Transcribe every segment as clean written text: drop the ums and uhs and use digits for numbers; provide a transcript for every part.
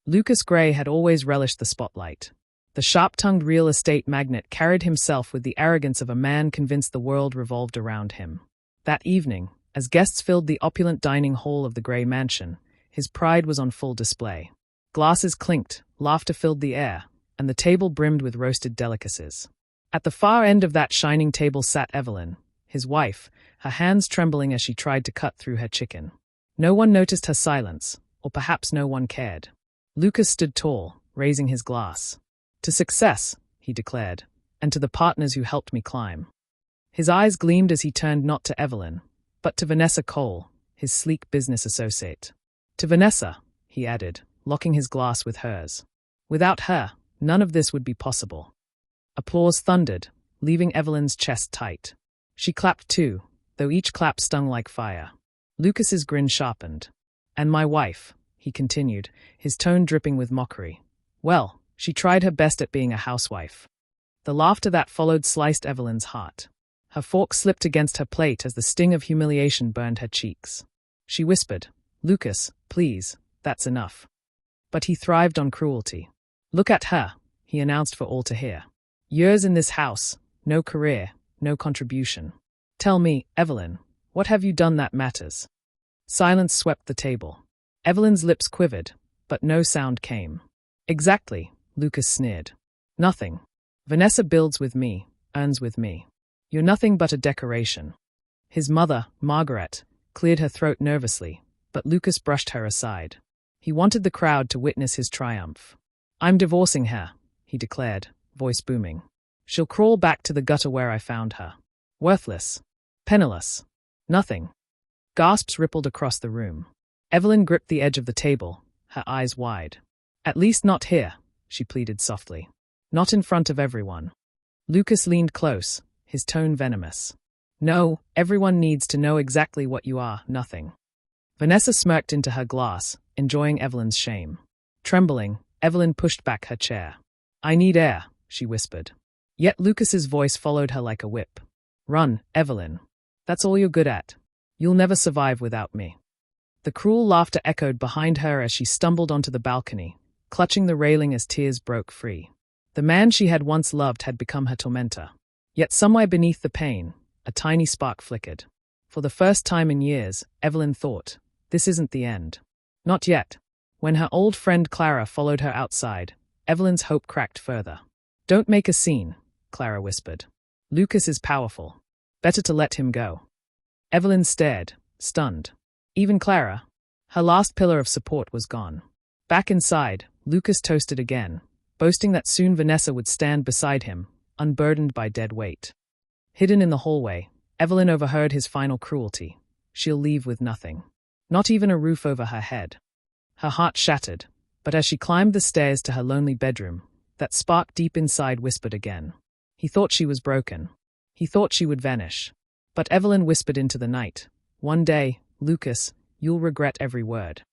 Lucas Gray had always relished the spotlight. The sharp-tongued real estate magnate carried himself with the arrogance of a man convinced the world revolved around him. That evening, as guests filled the opulent dining hall of the Gray mansion, his pride was on full display. Glasses clinked, laughter filled the air, and the table brimmed with roasted delicacies. At the far end of that shining table sat Evelyn, his wife, her hands trembling as she tried to cut through her chicken. No one noticed her silence, or perhaps no one cared. Lucas stood tall, raising his glass. "To success," he declared, "and to the partners who helped me climb." His eyes gleamed as he turned not to Evelyn, but to Vanessa Cole, his sleek business associate. "To Vanessa," he added, locking his glass with hers. "Without her, none of this would be possible." Applause thundered, leaving Evelyn's chest tight. She clapped too, though each clap stung like fire. Lucas's grin sharpened. "And my wife," he continued, his tone dripping with mockery. "Well, she tried her best at being a housewife." The laughter that followed sliced Evelyn's heart. Her fork slipped against her plate as the sting of humiliation burned her cheeks. She whispered, "Lucas, please, that's enough." But he thrived on cruelty. "Look at her," he announced for all to hear. "Years in this house, no career, no contribution. Tell me, Evelyn, what have you done that matters?" Silence swept the table. Evelyn's lips quivered, but no sound came. "Exactly," Lucas sneered. "Nothing. Vanessa builds with me, earns with me. You're nothing but a decoration." His mother, Margaret, cleared her throat nervously, but Lucas brushed her aside. He wanted the crowd to witness his triumph. "I'm divorcing her," he declared, voice booming. "She'll crawl back to the gutter where I found her. Worthless. Penniless. Nothing." Gasps rippled across the room. Evelyn gripped the edge of the table, her eyes wide. "At least not here," she pleaded softly. "Not in front of everyone." Lucas leaned close, his tone venomous. "No, everyone needs to know exactly what you are, nothing." Vanessa smirked into her glass, enjoying Evelyn's shame. Trembling, Evelyn pushed back her chair. "I need air," she whispered. Yet Lucas's voice followed her like a whip. "Run, Evelyn. That's all you're good at. You'll never survive without me." The cruel laughter echoed behind her as she stumbled onto the balcony, clutching the railing as tears broke free. The man she had once loved had become her tormentor. Yet somewhere beneath the pain, a tiny spark flickered. For the first time in years, Evelyn thought, this isn't the end. Not yet. When her old friend Clara followed her outside, Evelyn's hope cracked further. "Don't make a scene," Clara whispered. "Lucas is powerful. Better to let him go." Evelyn stared, stunned. Even Clara, her last pillar of support, was gone. Back inside, Lucas toasted again, boasting that soon Vanessa would stand beside him, unburdened by dead weight. Hidden in the hallway, Evelyn overheard his final cruelty. She'll leave with nothing. Not even a roof over her head. Her heart shattered, but as she climbed the stairs to her lonely bedroom, that spark deep inside whispered again. He thought she was broken. He thought she would vanish. But Evelyn whispered into the night, "One day, Lucas, you'll regret every word."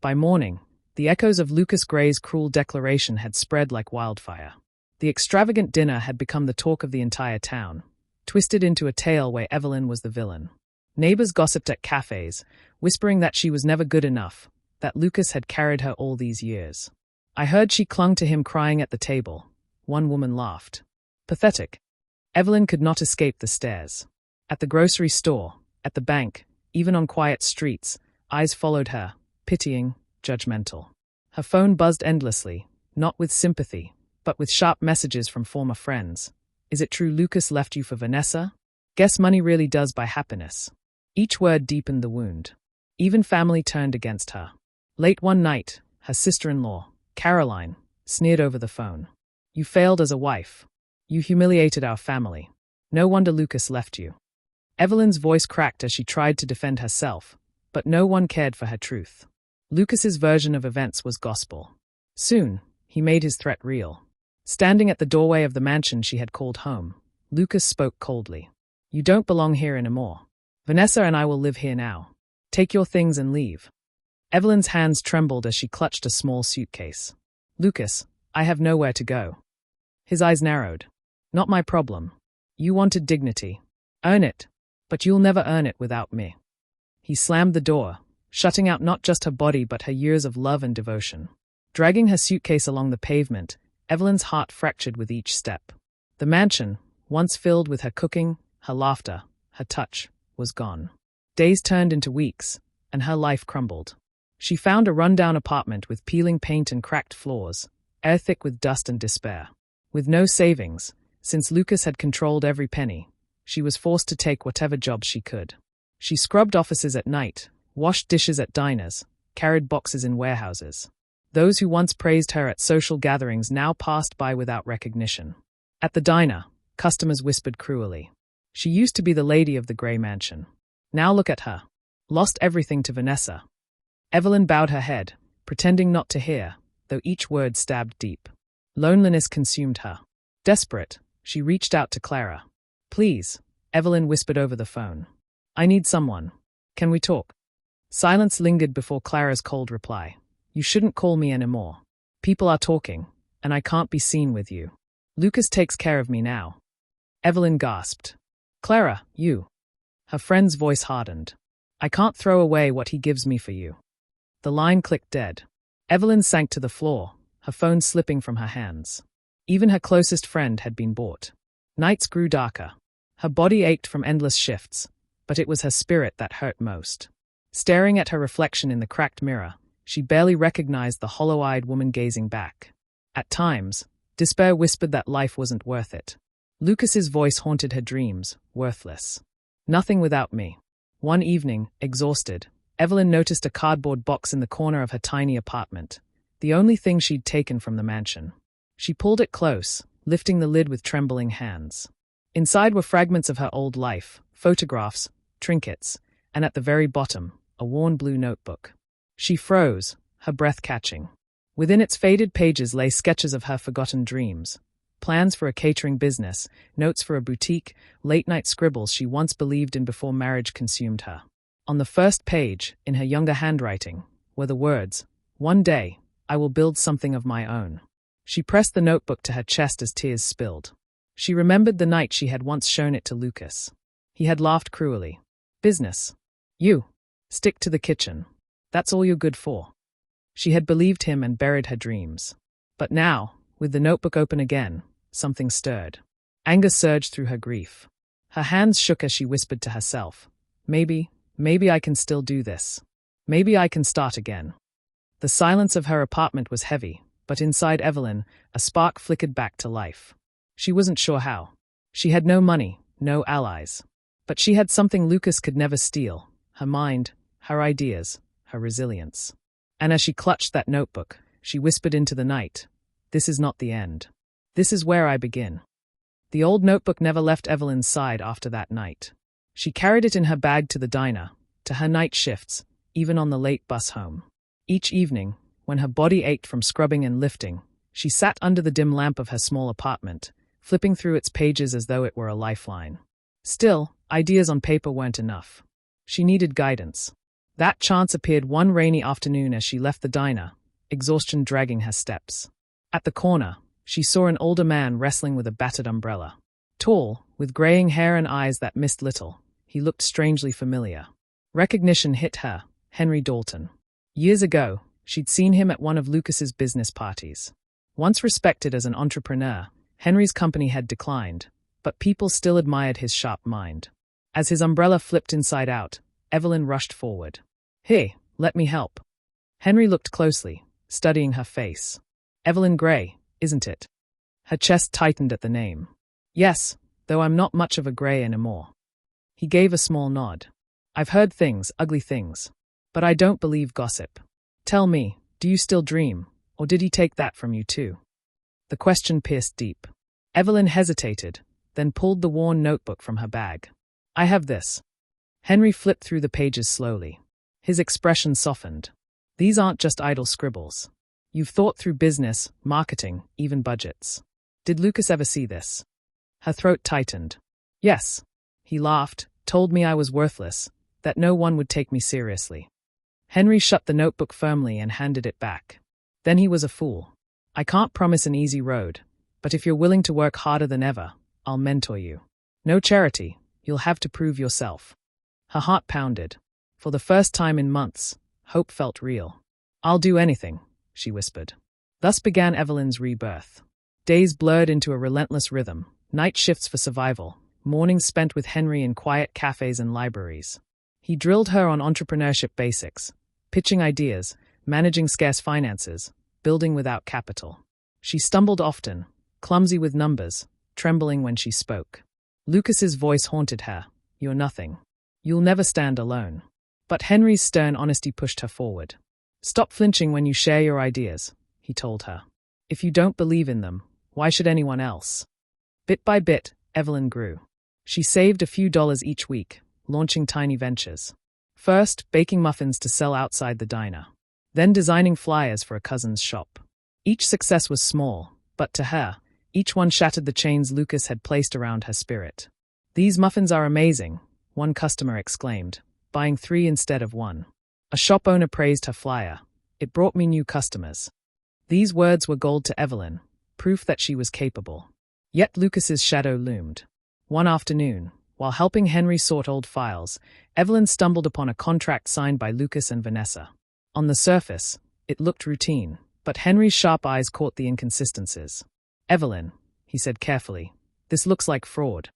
By morning, the echoes of Lucas Gray's cruel declaration had spread like wildfire. The extravagant dinner had become the talk of the entire town, twisted into a tale where Evelyn was the villain. Neighbors gossiped at cafes, whispering that she was never good enough, that Lucas had carried her all these years. "I heard she clung to him crying at the table," one woman laughed. Pathetic. Evelyn could not escape the stares. At the grocery store, at the bank, even on quiet streets, eyes followed her, pitying, judgmental. Her phone buzzed endlessly, not with sympathy, but with sharp messages from former friends. "Is it true Lucas left you for Vanessa? Guess money really does buy happiness." Each word deepened the wound. Even family turned against her. Late one night, her sister-in-law, Caroline, sneered over the phone. "You failed as a wife. You humiliated our family. No wonder Lucas left you." Evelyn's voice cracked as she tried to defend herself, but no one cared for her truth. Lucas's version of events was gospel. Soon, he made his threat real. Standing at the doorway of the mansion she had called home, Lucas spoke coldly. "You don't belong here anymore. Vanessa and I will live here now. Take your things and leave." Evelyn's hands trembled as she clutched a small suitcase. "Lucas, I have nowhere to go." His eyes narrowed. "Not my problem. You wanted dignity. Earn it. But you'll never earn it without me." He slammed the door, shutting out not just her body but her years of love and devotion. Dragging her suitcase along the pavement, Evelyn's heart fractured with each step. The mansion, once filled with her cooking, her laughter, her touch, was gone. Days turned into weeks, and her life crumbled. She found a rundown apartment with peeling paint and cracked floors, air thick with dust and despair. With no savings, since Lucas had controlled every penny, she was forced to take whatever jobs she could. She scrubbed offices at night, washed dishes at diners, carried boxes in warehouses. Those who once praised her at social gatherings now passed by without recognition. At the diner, customers whispered cruelly. She used to be the lady of the grey mansion. Now look at her. Lost everything to Vanessa. Evelyn bowed her head, pretending not to hear, though each word stabbed deep. Loneliness consumed her. Desperate, she reached out to Clara. Please, Evelyn whispered over the phone. I need someone. Can we talk? Silence lingered before Clara's cold reply. You shouldn't call me anymore. People are talking, and I can't be seen with you. Lucas takes care of me now. Evelyn gasped. Clara, you. Her friend's voice hardened. I can't throw away what he gives me for you. The line clicked dead. Evelyn sank to the floor, her phone slipping from her hands. Even her closest friend had been bought. Nights grew darker. Her body ached from endless shifts, but it was her spirit that hurt most. Staring at her reflection in the cracked mirror, she barely recognized the hollow-eyed woman gazing back. At times, despair whispered that life wasn't worth it. Lucas's voice haunted her dreams, worthless. Nothing without me. One evening, exhausted, Evelyn noticed a cardboard box in the corner of her tiny apartment, the only thing she'd taken from the mansion. She pulled it close, lifting the lid with trembling hands. Inside were fragments of her old life, photographs, trinkets, and at the very bottom, a worn blue notebook. She froze, her breath catching. Within its faded pages lay sketches of her forgotten dreams, plans for a catering business, notes for a boutique, late-night scribbles she once believed in before marriage consumed her. On the first page, in her younger handwriting, were the words, "One day, I will build something of my own." She pressed the notebook to her chest as tears spilled. She remembered the night she had once shown it to Lucas. He had laughed cruelly. Business. You. Stick to the kitchen. That's all you're good for. She had believed him and buried her dreams. But now, with the notebook open again, something stirred. Anger surged through her grief. Her hands shook as she whispered to herself, maybe I can still do this. Maybe I can start again. The silence of her apartment was heavy, but inside Evelyn, a spark flickered back to life. She wasn't sure how. She had no money, no allies. But she had something Lucas could never steal, her mind, her ideas, her resilience. And as she clutched that notebook, she whispered into the night, "This is not the end. This is where I begin." The old notebook never left Evelyn's side after that night. She carried it in her bag to the diner, to her night shifts, even on the late bus home. Each evening, when her body ached from scrubbing and lifting, she sat under the dim lamp of her small apartment, flipping through its pages as though it were a lifeline. Still, ideas on paper weren't enough. She needed guidance. That chance appeared one rainy afternoon as she left the diner, exhaustion dragging her steps. At the corner, she saw an older man wrestling with a battered umbrella. Tall, with graying hair and eyes that missed little, he looked strangely familiar. Recognition hit her, Henry Dalton. Years ago, she'd seen him at one of Lucas's business parties. Once respected as an entrepreneur, Henry's company had declined, but people still admired his sharp mind. As his umbrella flipped inside out, Evelyn rushed forward. "Hey, let me help." Henry looked closely, studying her face. "Evelyn Gray, isn't it?" Her chest tightened at the name. "Yes, though I'm not much of a Gray anymore." He gave a small nod. "I've heard things, ugly things. But I don't believe gossip. Tell me, do you still dream, or did he take that from you too?" The question pierced deep. Evelyn hesitated, then pulled the worn notebook from her bag. "I have this." Henry flipped through the pages slowly. His expression softened. "These aren't just idle scribbles. You've thought through business, marketing, even budgets. Did Lucas ever see this?" Her throat tightened. "Yes." He laughed, told me I was worthless, that no one would take me seriously. Henry shut the notebook firmly and handed it back. Then he was a fool. "I can't promise an easy road, but if you're willing to work harder than ever, I'll mentor you. No charity, you'll have to prove yourself." Her heart pounded. For the first time in months, hope felt real. "I'll do anything," she whispered. Thus began Evelyn's rebirth. Days blurred into a relentless rhythm, night shifts for survival, mornings spent with Henry in quiet cafes and libraries. He drilled her on entrepreneurship basics, pitching ideas, managing scarce finances, building without capital. She stumbled often, clumsy with numbers, trembling when she spoke. Lucas's voice haunted her. You're nothing. You'll never stand alone. But Henry's stern honesty pushed her forward. Stop flinching when you share your ideas, he told her. If you don't believe in them, why should anyone else? Bit by bit, Evelyn grew. She saved a few dollars each week, launching tiny ventures. First, baking muffins to sell outside the diner. Then designing flyers for a cousin's shop. Each success was small, but to her, each one shattered the chains Lucas had placed around her spirit. These muffins are amazing, one customer exclaimed, buying 3 instead of 1. A shop owner praised her flyer. It brought me new customers. These words were gold to Evelyn, proof that she was capable. Yet Lucas's shadow loomed. One afternoon, while helping Henry sort old files, Evelyn stumbled upon a contract signed by Lucas and Vanessa. On the surface, it looked routine, but Henry's sharp eyes caught the inconsistencies. Evelyn, he said carefully, this looks like fraud.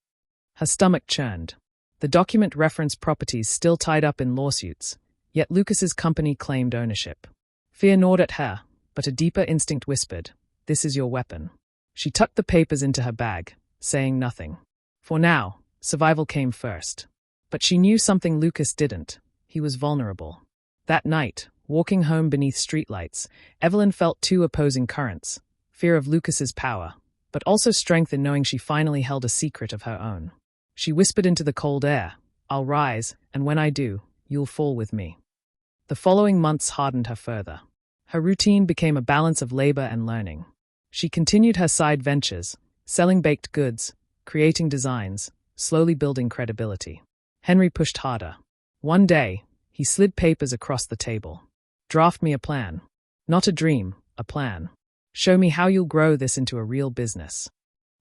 Her stomach churned. The document referenced properties still tied up in lawsuits, yet Lucas's company claimed ownership. Fear gnawed at her, but a deeper instinct whispered, this is your weapon. She tucked the papers into her bag, saying nothing. For now, survival came first. But she knew something Lucas didn't. He was vulnerable. That night, walking home beneath streetlights, Evelyn felt 2 opposing currents, fear of Lucas's power, but also strength in knowing she finally held a secret of her own. She whispered into the cold air, I'll rise, and when I do, you'll fall with me. The following months hardened her further. Her routine became a balance of labor and learning. She continued her side ventures, selling baked goods, creating designs, slowly building credibility. Henry pushed harder. One day, he slid papers across the table. Draft me a plan. Not a dream, a plan. Show me how you'll grow this into a real business.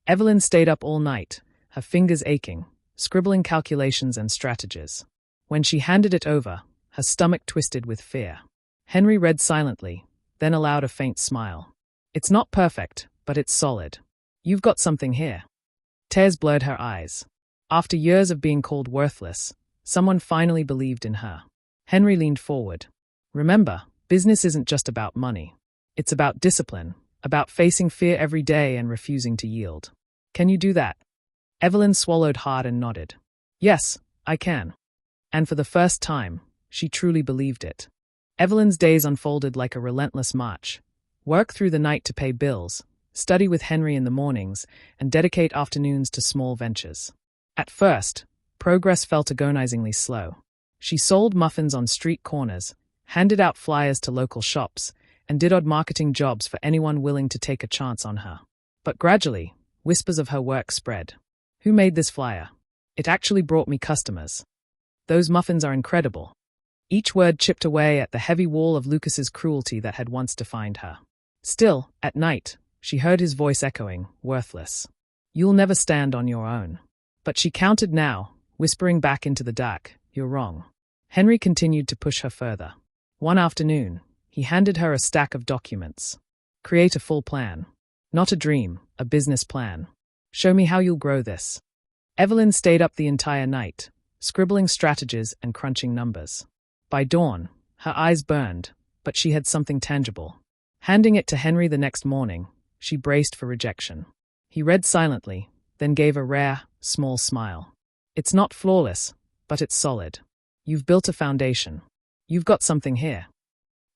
Evelyn stayed up all night, her fingers aching, scribbling calculations and strategies. When she handed it over, her stomach twisted with fear. Henry read silently, then allowed a faint smile. It's not perfect, but it's solid. You've got something here. Tears blurred her eyes. After years of being called worthless, someone finally believed in her. Henry leaned forward. Remember, business isn't just about money. It's about discipline, about facing fear every day and refusing to yield. Can you do that? Evelyn swallowed hard and nodded. Yes, I can. And for the first time, she truly believed it. Evelyn's days unfolded like a relentless march. Work through the night to pay bills, study with Henry in the mornings, and dedicate afternoons to small ventures. At first, progress felt agonizingly slow. She sold muffins on street corners, handed out flyers to local shops, and did odd marketing jobs for anyone willing to take a chance on her. But gradually, whispers of her work spread. Who made this flyer? It actually brought me customers. Those muffins are incredible. Each word chipped away at the heavy wall of Lucas's cruelty that had once defined her. Still, at night, she heard his voice echoing, worthless. You'll never stand on your own. But she countered now, whispering back into the dark, you're wrong. Henry continued to push her further. One afternoon, he handed her a stack of documents. Create a full plan. Not a dream, a business plan. Show me how you'll grow this. Evelyn stayed up the entire night, scribbling strategies and crunching numbers. By dawn, her eyes burned, but she had something tangible. Handing it to Henry the next morning, she braced for rejection. He read silently, then gave a rare, small smile. It's not flawless, but it's solid. You've built a foundation. You've got something here.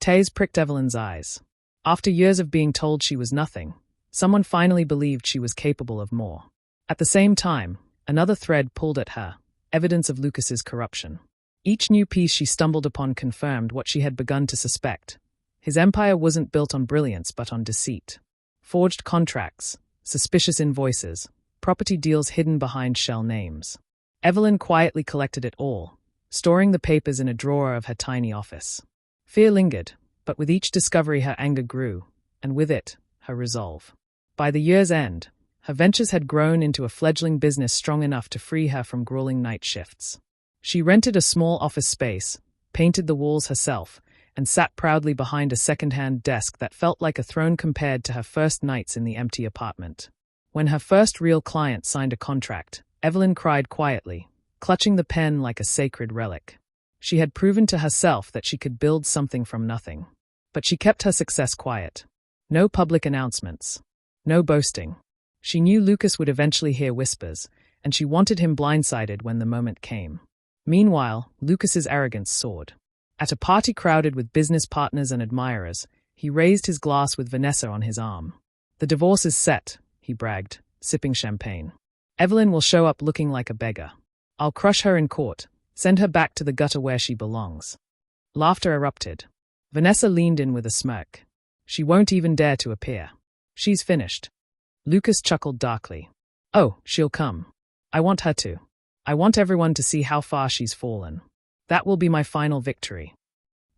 Tears pricked Evelyn's eyes. After years of being told she was nothing, someone finally believed she was capable of more. At the same time, another thread pulled at her, evidence of Lucas's corruption. Each new piece she stumbled upon confirmed what she had begun to suspect. His empire wasn't built on brilliance but on deceit. Forged contracts, suspicious invoices, property deals hidden behind shell names. Evelyn quietly collected it all, storing the papers in a drawer of her tiny office. Fear lingered, but with each discovery her anger grew, and with it, her resolve. By the year's end, her ventures had grown into a fledgling business strong enough to free her from grueling night shifts. She rented a small office space, painted the walls herself, and sat proudly behind a second-hand desk that felt like a throne compared to her first nights in the empty apartment. When her first real client signed a contract, Evelyn cried quietly, clutching the pen like a sacred relic. She had proven to herself that she could build something from nothing. But she kept her success quiet. No public announcements. No boasting. She knew Lucas would eventually hear whispers, and she wanted him blindsided when the moment came. Meanwhile, Lucas's arrogance soared. At a party crowded with business partners and admirers, he raised his glass with Vanessa on his arm. "The divorce is set," he bragged, sipping champagne. "Evelyn will show up looking like a beggar. I'll crush her in court, send her back to the gutter where she belongs." Laughter erupted. Vanessa leaned in with a smirk. "She won't even dare to appear. She's finished." Lucas chuckled darkly. "Oh, she'll come. I want her to. I want everyone to see how far she's fallen. That will be my final victory."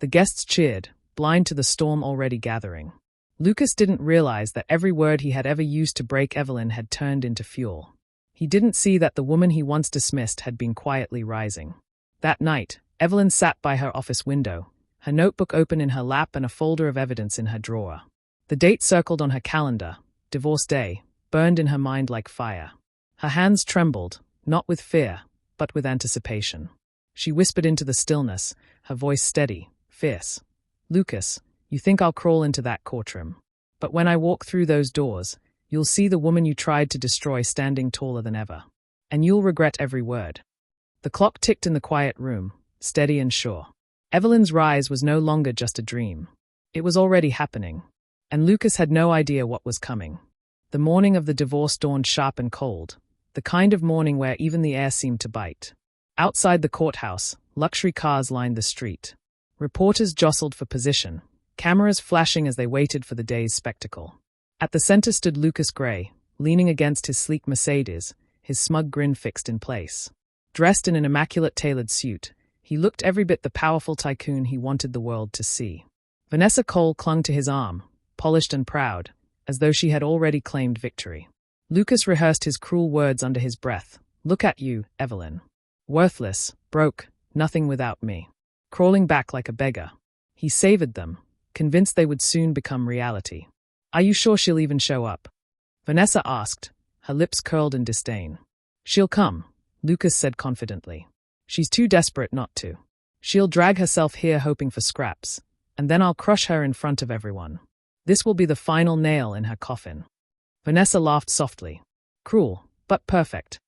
The guests cheered, blind to the storm already gathering. Lucas didn't realize that every word he had ever used to break Evelyn had turned into fuel. He didn't see that the woman he once dismissed had been quietly rising. That night, Evelyn sat by her office window, her notebook open in her lap and a folder of evidence in her drawer. The date circled on her calendar, divorce day, burned in her mind like fire. Her hands trembled, not with fear, but with anticipation. She whispered into the stillness, her voice steady, fierce. "Lucas, you think I'll crawl into that courtroom. But when I walk through those doors, you'll see the woman you tried to destroy standing taller than ever. And you'll regret every word." The clock ticked in the quiet room, steady and sure. Evelyn's rise was no longer just a dream. It was already happening. And Lucas had no idea what was coming. The morning of the divorce dawned sharp and cold, the kind of morning where even the air seemed to bite. Outside the courthouse, luxury cars lined the street. Reporters jostled for position, cameras flashing as they waited for the day's spectacle. At the center stood Lucas Gray, leaning against his sleek Mercedes, his smug grin fixed in place. Dressed in an immaculate tailored suit, he looked every bit the powerful tycoon he wanted the world to see. Vanessa Cole clung to his arm, polished and proud, as though she had already claimed victory. Lucas rehearsed his cruel words under his breath. "Look at you, Evelyn. Worthless, broke, nothing without me. Crawling back like a beggar." He savored them, convinced they would soon become reality. "Are you sure she'll even show up?" Vanessa asked, her lips curled in disdain. "She'll come," Lucas said confidently. "She's too desperate not to. She'll drag herself here hoping for scraps, and then I'll crush her in front of everyone. This will be the final nail in her coffin." Vanessa laughed softly. Cruel, but perfect.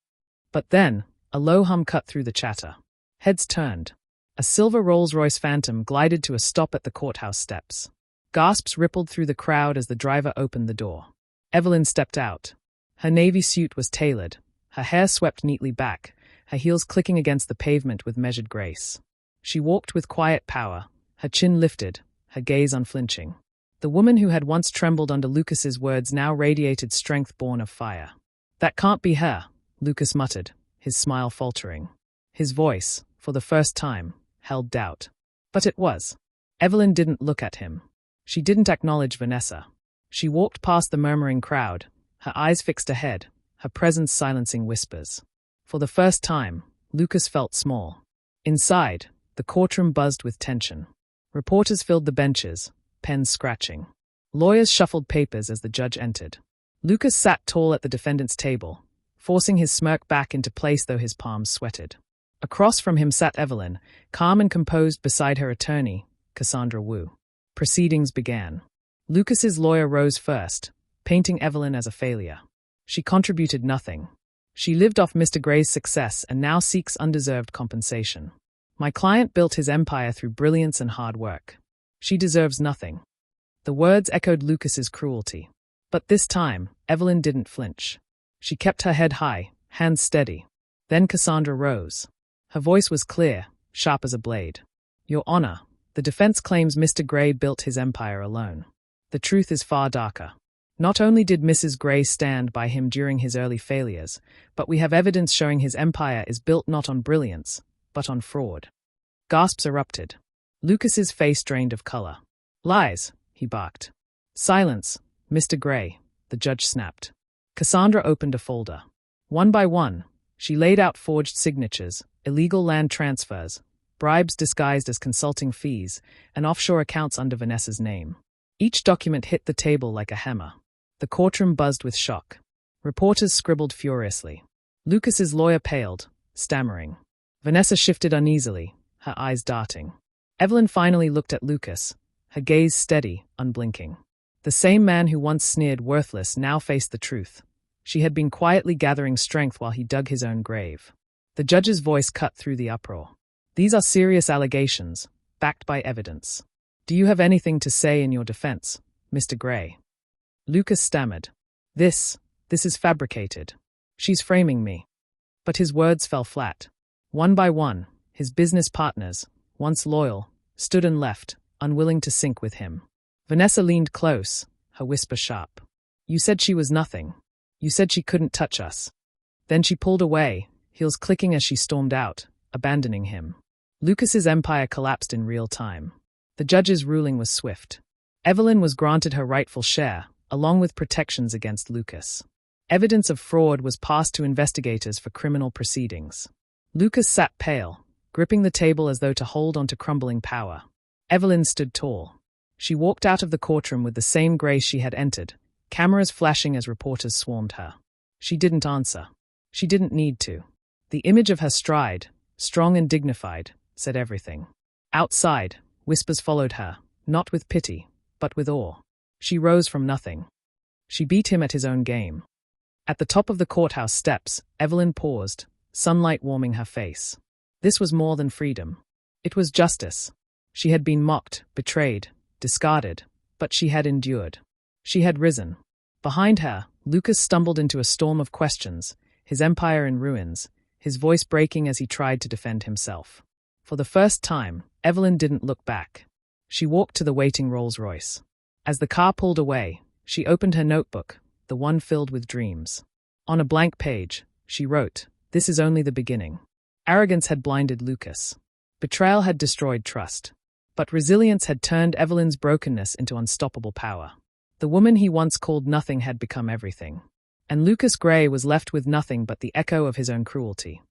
But then, a low hum cut through the chatter. Heads turned. A silver Rolls-Royce Phantom glided to a stop at the courthouse steps. Gasps rippled through the crowd as the driver opened the door. Evelyn stepped out. Her navy suit was tailored, her hair swept neatly back, her heels clicking against the pavement with measured grace. She walked with quiet power, her chin lifted, her gaze unflinching. The woman who had once trembled under Lucas's words now radiated strength born of fire. "That can't be her," Lucas muttered, his smile faltering. His voice, for the first time, held doubt. But it was. Evelyn didn't look at him. She didn't acknowledge Vanessa. She walked past the murmuring crowd, her eyes fixed ahead, her presence silencing whispers. For the first time, Lucas felt small. Inside, the courtroom buzzed with tension. Reporters filled the benches, pens scratching. Lawyers shuffled papers as the judge entered. Lucas sat tall at the defendant's table, forcing his smirk back into place though his palms sweated. Across from him sat Evelyn, calm and composed beside her attorney, Cassandra Wu. Proceedings began. Lucas's lawyer rose first, painting Evelyn as a failure. She contributed nothing. She lived off Mr. Gray's success and now seeks undeserved compensation. "My client built his empire through brilliance and hard work. She deserves nothing." The words echoed Lucas's cruelty. But this time, Evelyn didn't flinch. She kept her head high, hands steady. Then Cassandra rose. Her voice was clear, sharp as a blade. "Your Honor, the defense claims Mr. Gray built his empire alone. The truth is far darker. Not only did Mrs. Gray stand by him during his early failures, but we have evidence showing his empire is built not on brilliance, but on fraud." Gasps erupted. Lucas's face drained of color. "Lies," he barked. "Silence, Mr. Gray," the judge snapped. Cassandra opened a folder. One by one, she laid out forged signatures, illegal land transfers, bribes disguised as consulting fees, and offshore accounts under Vanessa's name. Each document hit the table like a hammer. The courtroom buzzed with shock. Reporters scribbled furiously. Lucas's lawyer paled, stammering. Vanessa shifted uneasily, her eyes darting. Evelyn finally looked at Lucas, her gaze steady, unblinking. The same man who once sneered worthless now faced the truth. She had been quietly gathering strength while he dug his own grave. The judge's voice cut through the uproar. These are serious allegations, backed by evidence. Do you have anything to say in your defense, Mr. Gray? Lucas stammered. This is fabricated. She's framing me. But his words fell flat. One by one, his business partners, once loyal, stood and left, unwilling to sync with him. Vanessa leaned close, her whisper sharp. You said she was nothing. You said she couldn't touch us. Then she pulled away, heels clicking as she stormed out, abandoning him. Lucas's empire collapsed in real time. The judge's ruling was swift. Evelyn was granted her rightful share, along with protections against Lucas. Evidence of fraud was passed to investigators for criminal proceedings. Lucas sat pale, gripping the table as though to hold onto crumbling power. Evelyn stood tall. She walked out of the courtroom with the same grace she had entered, cameras flashing as reporters swarmed her. She didn't answer. She didn't need to. The image of her stride, strong and dignified, said everything. Outside, whispers followed her, not with pity, but with awe. She rose from nothing. She beat him at his own game. At the top of the courthouse steps, Evelyn paused, sunlight warming her face. This was more than freedom. It was justice. She had been mocked, betrayed, discarded, but she had endured. She had risen. Behind her, Lucas stumbled into a storm of questions, his empire in ruins, his voice breaking as he tried to defend himself. For the first time, Evelyn didn't look back. She walked to the waiting Rolls-Royce. As the car pulled away, she opened her notebook, the one filled with dreams. On a blank page, she wrote, "This is only the beginning." Arrogance had blinded Lucas. Betrayal had destroyed trust. But resilience had turned Evelyn's brokenness into unstoppable power. The woman he once called nothing had become everything. And Lucas Gray was left with nothing but the echo of his own cruelty.